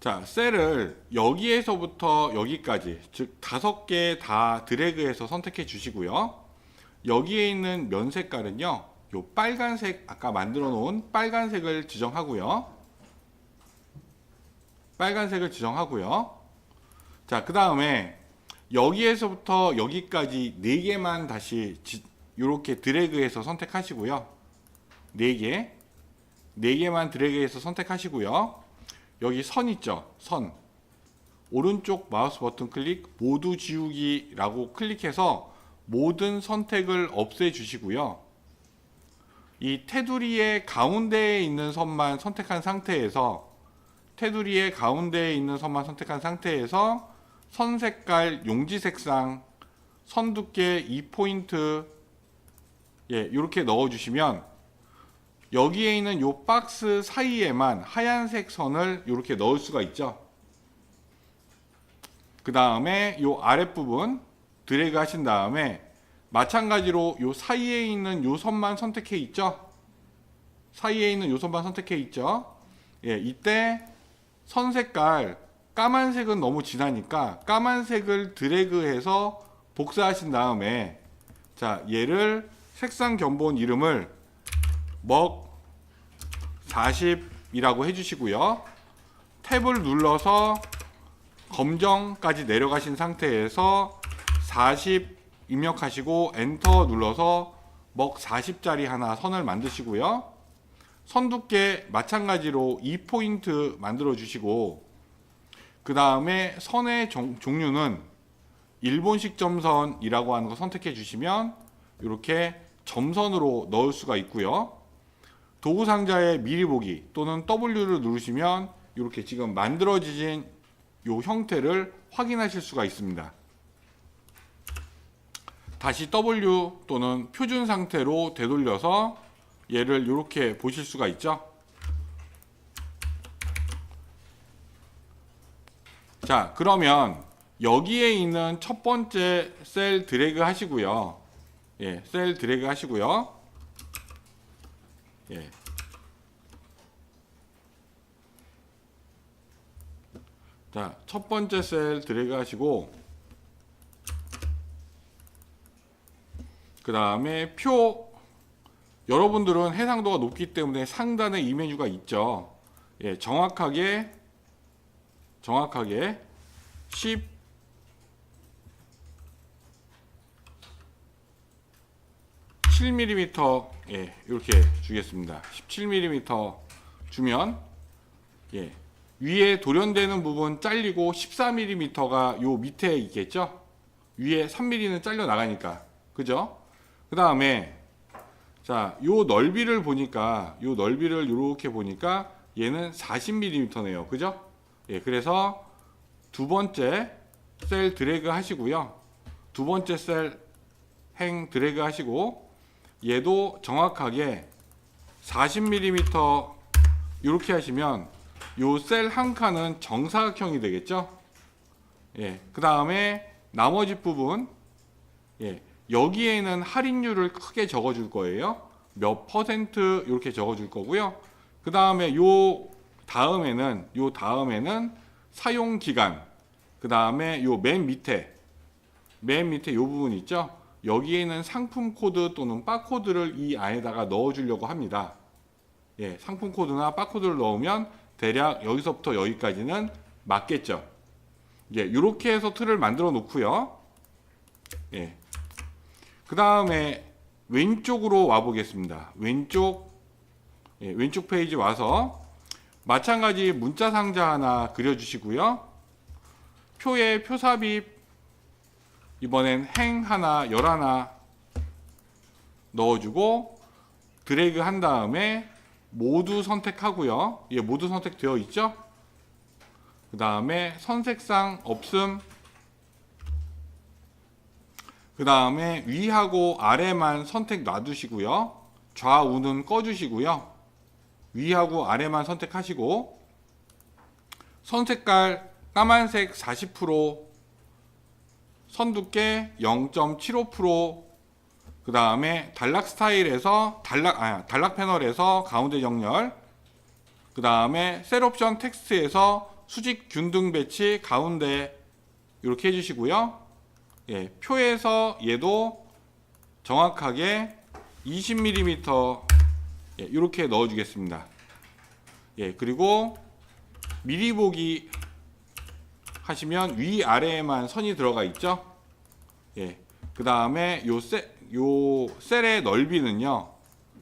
자, 셀을 여기에서부터 여기까지, 즉 5개 다 드래그해서 선택해 주시고요. 여기에 있는 면 색깔은요, 요 빨간색, 아까 만들어 놓은 빨간색을 지정하고요. 빨간색을 지정하고요. 자, 그 다음에 여기에서부터 여기까지 4개만 다시 이렇게 드래그해서 선택하시고요. 4개만 드래그해서 선택하시고요. 여기 선 있죠? 선. 오른쪽 마우스 버튼 클릭, 모두 지우기라고 클릭해서 모든 선택을 없애 주시고요. 이 테두리의 가운데에 있는 선만 선택한 상태에서 선 색깔 용지 색상, 선 두께 2포인트 이렇게 넣어 주시면 여기에 있는 요 박스 사이에만 하얀색 선을 이렇게 넣을 수가 있죠. 그 다음에 요 아랫부분 드래그 하신 다음에 마찬가지로 요 사이에 있는 요 선만 선택해 있죠. 이때 선 색깔 까만색은 너무 진하니까 까만색을 드래그해서 복사하신 다음에, 자, 얘를 색상 견본 이름을 먹 40이라고 해주시고요. 탭을 눌러서 검정까지 내려가신 상태에서 40 입력하시고 엔터 눌러서 먹 40짜리 하나 선을 만드시고요. 선 두께 마찬가지로 2포인트 만들어 주시고, 그 다음에 선의 종류는 일본식 점선이라고 하는 거 선택해 주시면 이렇게 점선으로 넣을 수가 있고요. 도구 상자에 미리 보기 또는 W를 누르시면 이렇게 지금 만들어진 요 형태를 확인하실 수가 있습니다. 다시 W 또는 표준 상태로 되돌려서 얘를 이렇게 보실 수가 있죠. 자, 그러면 여기에 있는 첫 번째 셀 드래그 하시고요. 셀 드래그 하시고요. 자, 첫 번째 셀 드래그 하시고, 그 다음에 표, 여러분들은 해상도가 높기 때문에 상단에 이 메뉴가 있죠. 정확하게 17mm 이렇게 주겠습니다. 17mm 주면 위에 돌연되는 부분 잘리고 14mm가 요 밑에 있겠죠. 위에 3mm는 잘려 나가니까, 그죠? 그 다음에 자, 요 넓이를 이렇게 보니까 얘는 40mm네요, 그죠? 그래서 두 번째 셀 드래그 하시고요. 두 번째 셀 행 드래그 하시고, 얘도 정확하게 40mm 이렇게 하시면 요 셀 한 칸은 정사각형이 되겠죠. 그 다음에 나머지 부분, 여기에는 할인율을 크게 적어줄 거예요. 몇 퍼센트 이렇게 적어줄 거고요. 그 다음에 요 다음에는 사용 기간, 그 다음에 요 맨 밑에 요 부분 있죠. 여기에는 상품 코드 또는 바코드를 이 안에다가 넣어주려고 합니다. 상품 코드나 바코드를 넣으면 대략 여기서부터 여기까지는 맞겠죠. 이렇게 해서 틀을 만들어 놓고요. 그 다음에 왼쪽으로 와 보겠습니다. 왼쪽 페이지 와서 마찬가지 문자 상자 하나 그려주시고요. 표에 표삽입, 이번엔 행 하나, 열 하나 넣어주고 드래그 한 다음에 모두 선택하고요. 모두 선택되어 있죠. 그 다음에 선색상 없음, 그 다음에 위하고 아래만 선택 놔두시고요. 좌우는 꺼주시고요. 위하고 아래만 선택하시고, 선 색깔 까만색 40%, 선 두께 0.75%, 그 다음에 단락 스타일에서 단락 패널에서 가운데 정렬, 그 다음에 셀 옵션 텍스트에서 수직 균등 배치 가운데 이렇게 해주시고요. 예, 표에서 얘도 정확하게 20mm 예, 이렇게 넣어주겠습니다. 예, 그리고 미리 보기 하시면 위아래에만 선이 들어가 있죠. 예, 그 다음에 요 셀의 넓이는요,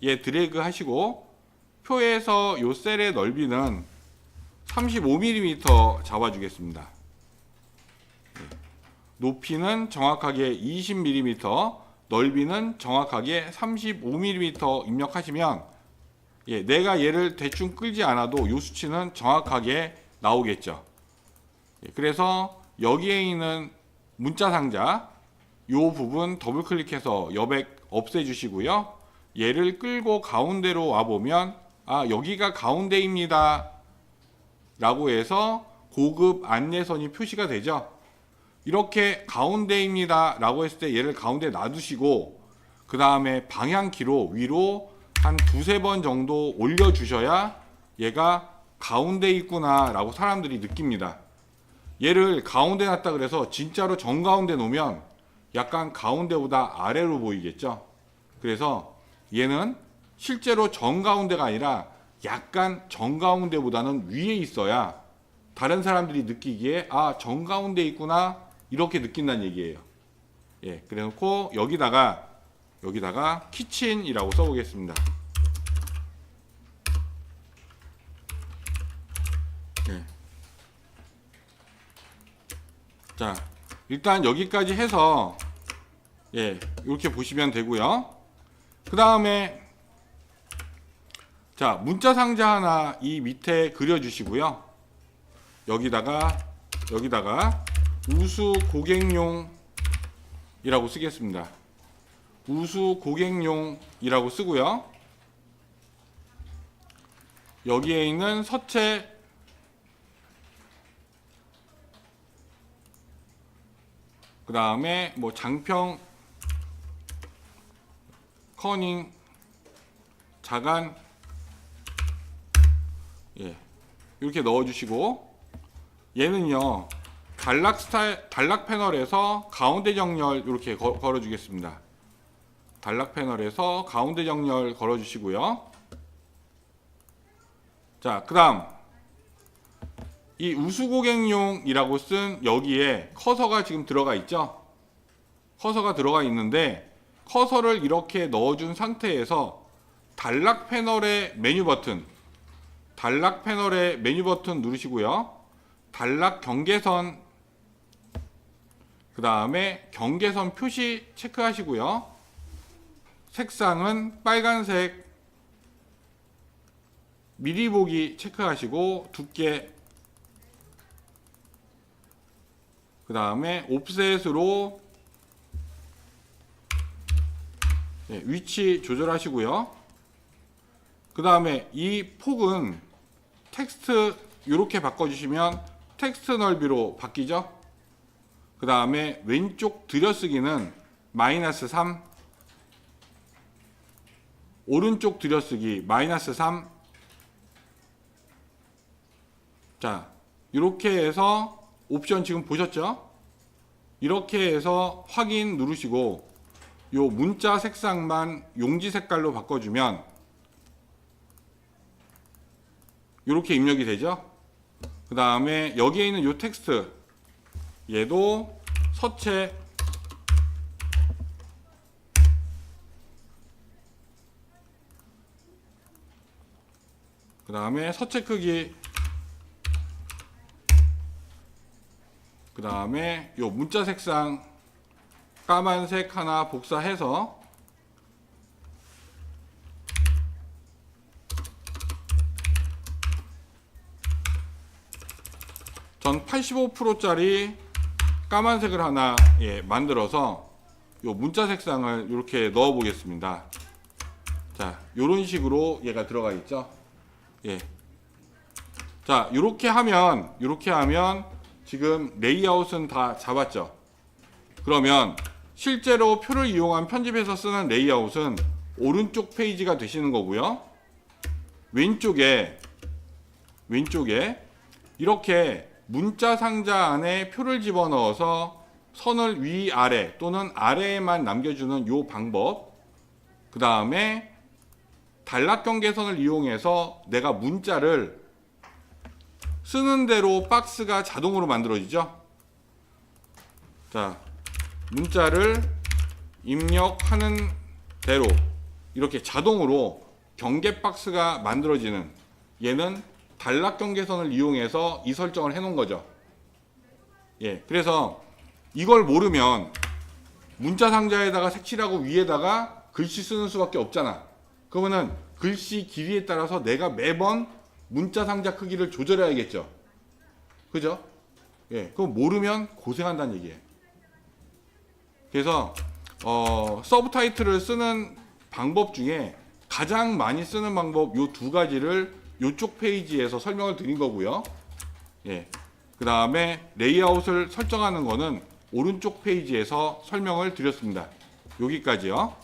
얘 드래그 하시고 표에서 요 셀의 넓이는 35mm 잡아주겠습니다. 예, 높이는 정확하게 20mm, 넓이는 정확하게 35mm 입력하시면 예, 내가 얘를 대충 끌지 않아도 요 수치는 정확하게 나오겠죠. 예, 그래서 여기에 있는 문자 상자 요 부분 더블 클릭해서 여백 없애주시고요. 얘를 끌고 가운데로 와보면 아, 여기가 가운데입니다 라고 해서 고급 안내선이 표시가 되죠. 이렇게 가운데입니다 라고 했을 때 얘를 가운데 놔두시고 그 다음에 방향키로 위로 한 두세 번 정도 올려주셔야 얘가 가운데 있구나 라고 사람들이 느낍니다. 얘를 가운데 놨다 그래서 진짜로 정가운데 놓으면 약간 가운데보다 아래로 보이겠죠. 그래서 얘는 실제로 정가운데가 아니라 약간 정가운데보다는 위에 있어야 다른 사람들이 느끼기에 아, 정가운데 있구나 이렇게 느낀다는 얘기예요. 예, 그래놓고 여기다가 키친이라고 써보겠습니다. 예. 자, 일단 여기까지 해서 예, 이렇게 보시면 되고요. 그 다음에 자, 문자 상자 하나 이 밑에 그려주시고요. 여기다가 우수 고객용이라고 쓰겠습니다. 우수 고객용이라고 쓰고요. 여기에 있는 서체 그 다음에 뭐 장평, 커닝, 자간 예, 이렇게 넣어주시고 얘는요 단락 패널에서 가운데 정렬 이렇게 걸어주겠습니다. 단락 패널에서 가운데 정렬 걸어주시고요. 자, 그 다음 이 우수고객용이라고 쓴 여기에 커서가 지금 들어가 있죠. 커서가 들어가 있는데 커서를 이렇게 넣어준 상태에서 단락 패널의 메뉴 버튼 누르시고요. 단락 경계선 그 다음에 경계선 표시 체크하시고요. 색상은 빨간색 미리 보기 체크하시고 두께 그 다음에 옵셋으로 네, 위치 조절하시고요. 그 다음에 이 폭은 텍스트 이렇게 바꿔주시면 텍스트 넓이로 바뀌죠. 그 다음에 왼쪽 들여쓰기는 -3, 오른쪽 들여쓰기 -3. 자, 이렇게 해서 옵션 지금 보셨죠? 이렇게 해서 확인 누르시고 요 문자 색상만 용지 색깔로 바꿔주면 이렇게 입력이 되죠. 그 다음에 여기에 있는 요 텍스트 얘도 서체 그 다음에 서체 크기 그 다음에 요 문자 색상 까만색 하나 복사해서 전 85%짜리 까만색을 하나 만들어서 요 문자 색상을 이렇게 넣어 보겠습니다. 자, 요런 식으로 얘가 들어가 있죠. 예. 자, 이렇게 하면 지금 레이아웃은 다 잡았죠. 그러면 실제로 표를 이용한 편집해서 쓰는 레이아웃은 오른쪽 페이지가 되시는 거고요. 왼쪽에 이렇게 문자 상자 안에 표를 집어넣어서 선을 위아래 또는 아래에만 남겨주는 요 방법, 그 다음에 단락경계선을 이용해서 내가 문자를 쓰는 대로 박스가 자동으로 만들어지죠. 자, 문자를 입력하는 대로 이렇게 자동으로 경계 박스가 만들어지는, 얘는 단락경계선을 이용해서 이 설정을 해 놓은 거죠. 예, 그래서 이걸 모르면 문자 상자에다가 색칠하고 위에다가 글씨 쓰는 수밖에 없잖아. 그러면은 글씨 길이에 따라서 내가 매번 문자 상자 크기를 조절해야겠죠. 그죠? 예, 그거 모르면 고생한다는 얘기예요. 그래서 서브타이틀을 쓰는 방법 중에 가장 많이 쓰는 방법 요 두 가지를 요쪽 페이지에서 설명을 드린 거고요. 예, 그 다음에 레이아웃을 설정하는 거는 오른쪽 페이지에서 설명을 드렸습니다. 여기까지요.